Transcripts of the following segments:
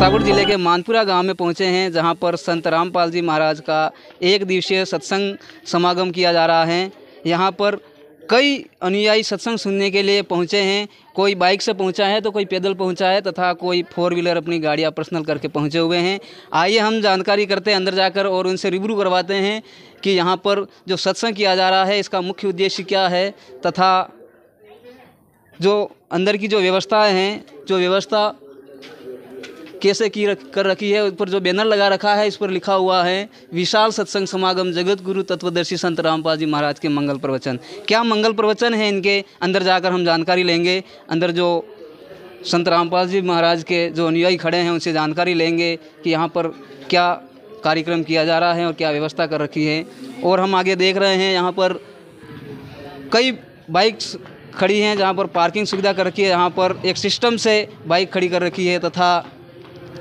छतरपुर जिले के मानपुरा गांव में पहुंचे हैं, जहां पर संत रामपाल जी महाराज का एक दिवसीय सत्संग समागम किया जा रहा है। यहां पर कई अनुयायी सत्संग सुनने के लिए पहुंचे हैं। कोई बाइक से पहुंचा है तो कोई पैदल पहुंचा है तथा कोई 4 व्हीलर अपनी गाड़ियां पर्सनल करके पहुंचे हुए हैं। आइए हम जानकारी करते हैं अंदर जाकर और उनसे रूबरू करवाते हैं कि यहाँ पर जो सत्संग किया जा रहा है इसका मुख्य उद्देश्य क्या है तथा जो अंदर की जो व्यवस्थाएँ हैं, जो व्यवस्था कैसे कर रखी है। ऊपर जो बैनर लगा रखा है इस पर लिखा हुआ है विशाल सत्संग समागम जगत गुरु तत्वदर्शी संत रामपाल जी महाराज के मंगल प्रवचन। क्या मंगल प्रवचन है इनके, अंदर जाकर हम जानकारी लेंगे। अंदर जो संत रामपाल जी महाराज के जो अनुयायी खड़े हैं उनसे जानकारी लेंगे कि यहाँ पर क्या कार्यक्रम किया जा रहा है और क्या व्यवस्था कर रखी है। और हम आगे देख रहे हैं यहाँ पर कई बाइक्स खड़ी हैं जहाँ पर पार्किंग सुविधा कर रखी है। यहाँ पर एक सिस्टम से बाइक खड़ी कर रखी है तथा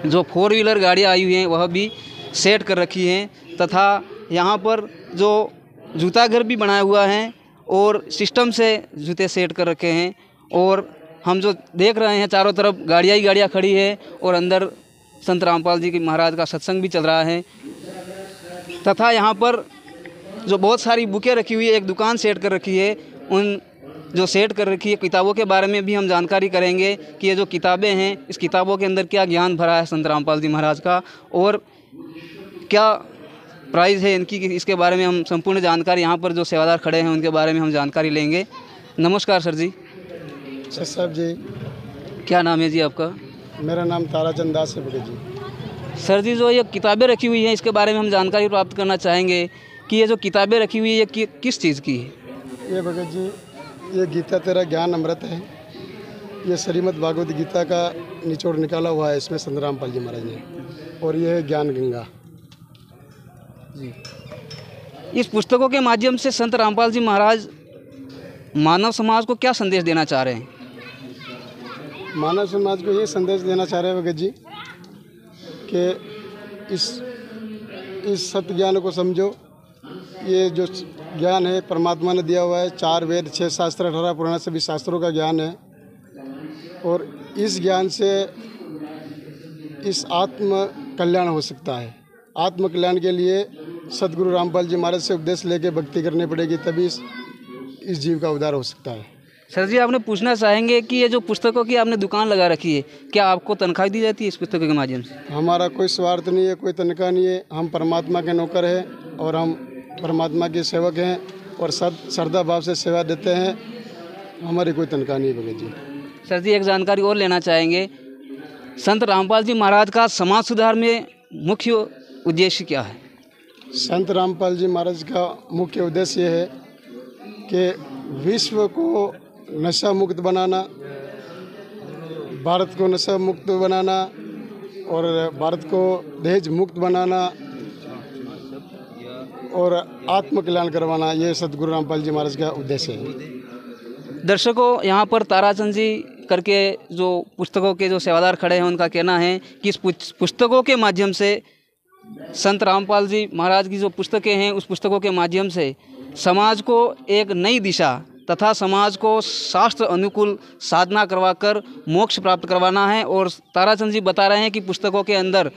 जो 4 व्हीलर गाड़ियाँ आई हुई हैं वह भी सेट कर रखी हैं तथा यहाँ पर जो जूता घर भी बनाया हुआ है और सिस्टम से जूते सेट कर रखे हैं। और हम जो देख रहे हैं चारों तरफ गाड़ियाँ ही गाड़ियाँ खड़ी है और अंदर संत रामपाल जी की महाराज का सत्संग भी चल रहा है तथा यहाँ पर जो बहुत सारी बुकें रखी हुई है, एक दुकान सेट कर रखी है। उन जो सेट कर रखी है किताबों के बारे में भी हम जानकारी करेंगे कि ये जो किताबें हैं इस किताबों के अंदर क्या ज्ञान भरा है संत रामपाल जी महाराज का और क्या प्राइस है इनकी, इसके बारे में हम संपूर्ण जानकारी यहाँ पर जो सेवादार खड़े हैं उनके बारे में हम जानकारी लेंगे। नमस्कार सर जी। सर साहब जी, क्या नाम है जी आपका? मेरा नाम ताराचंद दास है भगत जी। सर जी, जो ये किताबें रखी हुई हैं इसके बारे में हम जानकारी प्राप्त करना चाहेंगे कि ये जो किताबें रखी हुई है ये किस चीज़ की है? ये भगत जी, ये गीता तेरा ज्ञान अमृत है। ये श्रीमद् भागवत गीता का निचोड़ निकाला हुआ है इसमें संत रामपाल जी महाराज ने, और ये है ज्ञान गंगा जी। इस पुस्तकों के माध्यम से संत रामपाल जी महाराज मानव समाज को क्या संदेश देना चाह रहे हैं? मानव समाज को ये संदेश देना चाह रहे हैं भगत जी कि इस सत्य ज्ञान को समझो। ये जो ज्ञान है परमात्मा ने दिया हुआ है। 4 वेद, 6 शास्त्र, 18 पुराण, सभी शास्त्रों का ज्ञान है। और इस ज्ञान से इस आत्म कल्याण हो सकता है। आत्म कल्याण के लिए सदगुरु रामपाल जी महाराज से उपदेश लेके भक्ति करनी पड़ेगी, तभी इस जीव का उद्धार हो सकता है। सर जी, आपने पूछना चाहेंगे कि ये जो पुस्तकों की आपने दुकान लगा रखी है, क्या आपको तनख्वाह दी जाती है इस पुस्तकों के माध्यम से? हमारा कोई स्वार्थ नहीं है, कोई तनख्वाह नहीं है। हम परमात्मा के नौकर हैं और हम परमात्मा के सेवक हैं और श्रद्धा भाव से सेवा देते हैं। हमारी कोई तनख्वाह नहीं है भगत जी। सर जी, एक जानकारी और लेना चाहेंगे, संत रामपाल जी महाराज का समाज सुधार में मुख्य उद्देश्य क्या है? संत रामपाल जी महाराज का मुख्य उद्देश्य ये है कि विश्व को नशा मुक्त बनाना, भारत को नशा मुक्त बनाना और भारत को दहेज मुक्त बनाना और आत्म कल्याण करवाना, ये सदगुरु रामपाल जी महाराज का उद्देश्य है। दर्शकों, यहाँ पर ताराचंद जी करके जो पुस्तकों के जो सेवादार खड़े हैं उनका कहना है कि इस पुस्तकों के माध्यम से संत रामपाल जी महाराज की जो पुस्तकें हैं उस पुस्तकों के माध्यम से समाज को एक नई दिशा तथा समाज को शास्त्र अनुकूल साधना करवाकर मोक्ष प्राप्त करवाना है। और ताराचंद जी बता रहे हैं कि पुस्तकों के अंदर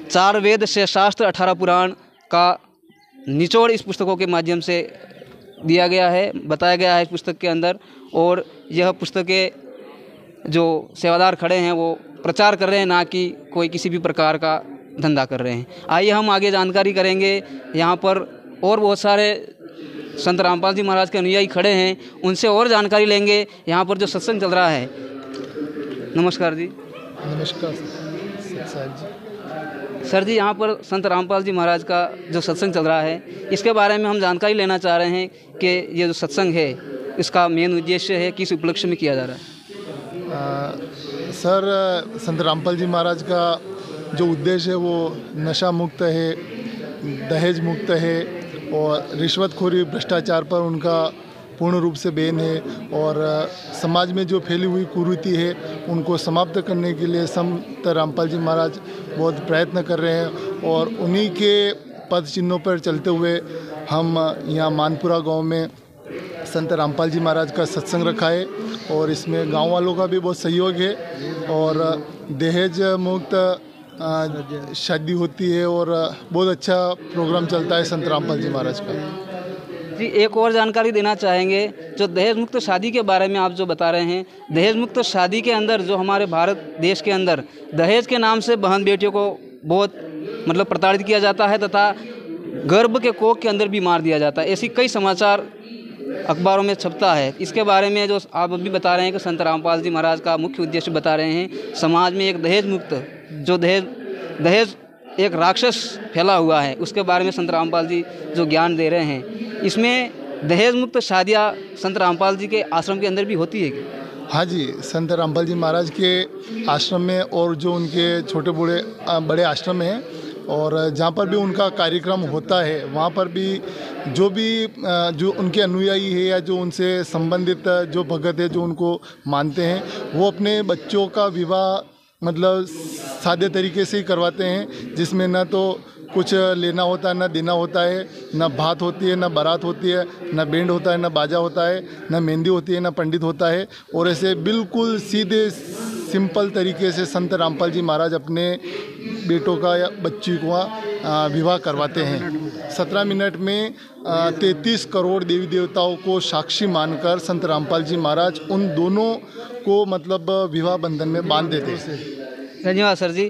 4 वेद, 6 शास्त्र, 18 पुराण का निचोड़ इस पुस्तकों के माध्यम से दिया गया है, बताया गया है इस पुस्तक के अंदर। और यह पुस्तकें जो सेवादार खड़े हैं वो प्रचार कर रहे हैं, ना कि कोई किसी भी प्रकार का धंधा कर रहे हैं। आइए हम आगे जानकारी करेंगे। यहाँ पर और बहुत सारे संत रामपाल जी महाराज के अनुयायी खड़े हैं, उनसे और जानकारी लेंगे यहाँ पर जो सत्संग चल रहा है। नमस्कार जी। नमस्कार साहब जी। सर जी, यहाँ पर संत रामपाल जी महाराज का जो सत्संग चल रहा है इसके बारे में हम जानकारी लेना चाह रहे हैं कि ये जो सत्संग है इसका मेन उद्देश्य है, किस उपलक्ष्य में किया जा रहा है? सर, संत रामपाल जी महाराज का जो उद्देश्य है वो नशा मुक्त है, दहेज मुक्त है और रिश्वतखोरी, भ्रष्टाचार पर उनका पूर्ण रूप से बैन है। और समाज में जो फैली हुई कुरीति है उनको समाप्त करने के लिए संत रामपाल जी महाराज बहुत प्रयत्न कर रहे हैं। और उन्हीं के पद चिन्हों पर चलते हुए हम यहाँ मानपुरा गांव में संत रामपाल जी महाराज का सत्संग रखा है और इसमें गांव वालों का भी बहुत सहयोग है। और दहेज मुक्त शादी होती है और बहुत अच्छा प्रोग्राम चलता है संत रामपाल जी महाराज का। जी, एक और जानकारी देना चाहेंगे जो दहेज मुक्त शादी के बारे में आप जो बता रहे हैं, दहेज मुक्त शादी के अंदर जो हमारे भारत देश के अंदर दहेज के नाम से बहन बेटियों को बहुत मतलब प्रताड़ित किया जाता है तथा गर्भ के कोख के अंदर भी मार दिया जाता है। ऐसी कई समाचार अखबारों में छपता है। इसके बारे में जो आप अभी बता रहे हैं कि संत रामपाल जी महाराज का मुख्य उद्देश्य बता रहे हैं, समाज में एक दहेज मुक्त जो दहेज एक राक्षस फैला हुआ है उसके बारे में संत रामपाल जी जो ज्ञान दे रहे हैं, इसमें दहेज मुक्त शादियाँ संत रामपाल जी के आश्रम के अंदर भी होती है क्या? हाँ जी, संत रामपाल जी महाराज के आश्रम में और जो उनके छोटे बड़े आश्रम हैं और जहाँ पर भी उनका कार्यक्रम होता है वहाँ पर भी जो उनके अनुयायी है या जो उनसे संबंधित जो भगत है जो उनको मानते हैं वो अपने बच्चों का विवाह मतलब सादे तरीके से ही करवाते हैं, जिसमें ना तो कुछ लेना होता है ना देना होता है, ना भात होती है ना बारात होती है, ना बैंड होता है ना बाजा होता है, ना मेहंदी होती है ना पंडित होता है। और ऐसे बिल्कुल सीधे सिंपल तरीके से संत रामपाल जी महाराज अपने बेटों का या बच्ची का विवाह करवाते हैं। 17 मिनट में 33 करोड़ देवी देवताओं को साक्षी मानकर संत रामपाल जी महाराज उन दोनों को मतलब विवाह बंधन में बांध देते हैं। धन्यवाद सर जी।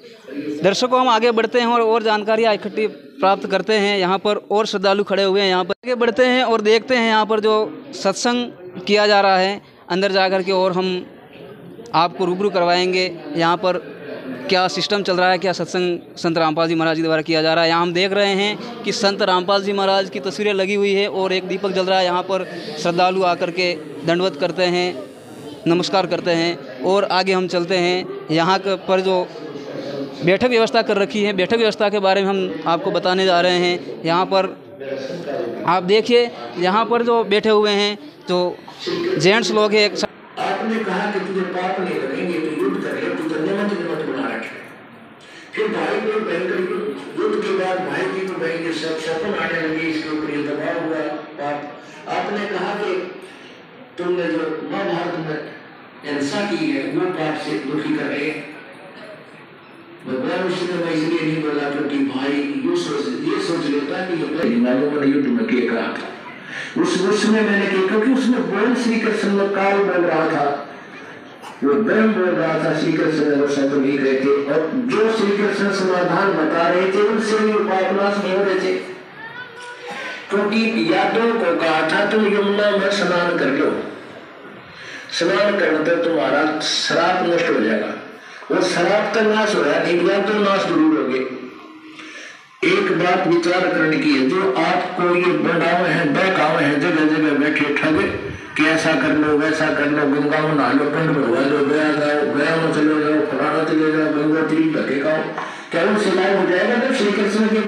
दर्शकों, हम आगे बढ़ते हैं और जानकारियाँ इकट्ठी प्राप्त करते हैं। यहाँ पर और श्रद्धालु खड़े हुए हैं, यहाँ पर आगे बढ़ते हैं और देखते हैं यहाँ पर जो सत्संग किया जा रहा है अंदर जा कर के, और हम आपको रूबरू करवाएंगे यहाँ पर क्या सिस्टम चल रहा है, क्या सत्संग संत रामपाल जी महाराज के द्वारा किया जा रहा है। यहाँ हम देख रहे हैं कि संत रामपाल जी महाराज की तस्वीरें लगी हुई है और एक दीपक जल रहा है। यहाँ पर श्रद्धालु आकर के दंडवत करते हैं, नमस्कार करते हैं और आगे हम चलते हैं। यहाँ पर जो बैठक व्यवस्था कर रखी है, बैठक व्यवस्था के बारे में हम आपको बताने जा रहे हैं। यहाँ पर आप देखिए, यहाँ पर जो बैठे हुए हैं जो जेंट्स लोग हैं, आपने कहा कि तुझे पाप नहीं लगेंगे तो युद्ध कर ले, तुझे निमंत्रण बना रखे। फिर भाई को बहन युद्ध के बाद भाई जी को बहन के सब सपन आने लगे, इसके ऊपर ये दबाव हुआ पाप। आपने कहा कि तुमने जो महाभारत में हिंसा की है वो पाप से दुखी कर रहे हैं। भगवान उसने मैं इसलिए नहीं बोला क्योंकि भाई ये सोच लेता कि ये मैंने युद्ध में क्या कहा था उसमें मैंने किया, क्योंकि उसमें बोल श्री कृष्ण काल बोल रहा था, वो ब्रह्म बोल रहा था, श्री कृष्ण ने वो शब्द लिख रहे थे और जो श्री कृष्ण समाधान बता रहे थे उनसे भी पापनाश नहीं हो रहे थे। क्योंकि यादव को कहा था तुम यमुना में स्नान कर लो, स्नान करने तो तुम्हारा श्राप नष्ट हो जाएगा। वो श्राप तो नाश हो रहा है, तो नाश जरूर हो गए। एक बात विचार करने की है, जो आपको ये बढ़ावे हैं बहकावे हैं जगह जगह बैठे ठग कि ऐसा कर लो वैसा कर लो, गंगा में नहा लो, पिंड भरवा लो, गया जाओ, गया में चले जाओ, फलाना चले जाओ, गंगोत्री ढके खाओ, क्या उनसे लाभ हो जाएगा जब श्री कृष्ण के